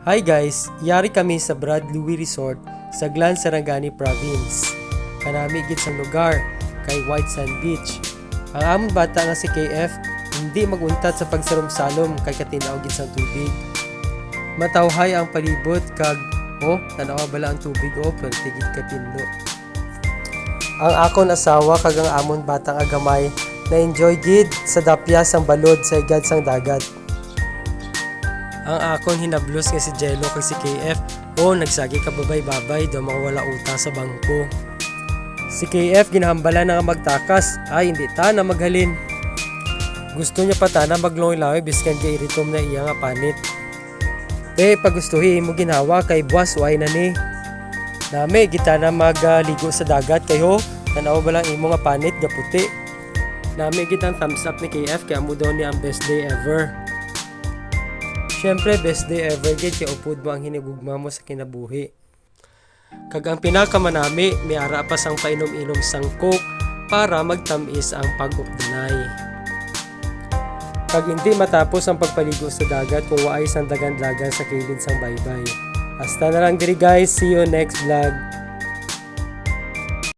Hi guys, yari kami sa Brad Louie Resort sa Glan Sarangani Province. Kanami gid sa lugar kay White Sand Beach. Ang amon bata nga si KF hindi maguntat sa pagsalom-salom kay katinaw gid sang tubig. Matawhay ang palibot kag tanawa bala ang tubig pero tigid katindo. Ang akon asawa kag ang amon bata nga gamay na enjoy gid sa dapya sang balod sa igad sang dagat. Ang akon hinablos nga si Jello kay si KF nagsagi ka babay-babay daw mawala utang sa bangko. Si KF ginahambala na nga magtakas hindi ta na maghalin. Gusto niya pa ta na maglongilawi biskan kay iritom na iya nga panit. Pagustuhi mo ginawa kay buwas way na ni. Nami kita na magligo sa dagat kay tanaw ba lang imo nga panit ga puti. Nami gitang thumbs up ni KF kay amo daw ni ang best day ever. Siyempre, best day ever gid kay upod mo ang hinigugma mo sa kinabuhi. Kag ang pinakamanami, may ara pa sang painom-inom sang coke para magtamis ang pag-updunay. Kag hindi matapos ang pagpaligo sa dagat kung waay sang dagan-dagan sa kilid sang baybay. Hasta na lang diri guys, see you next vlog.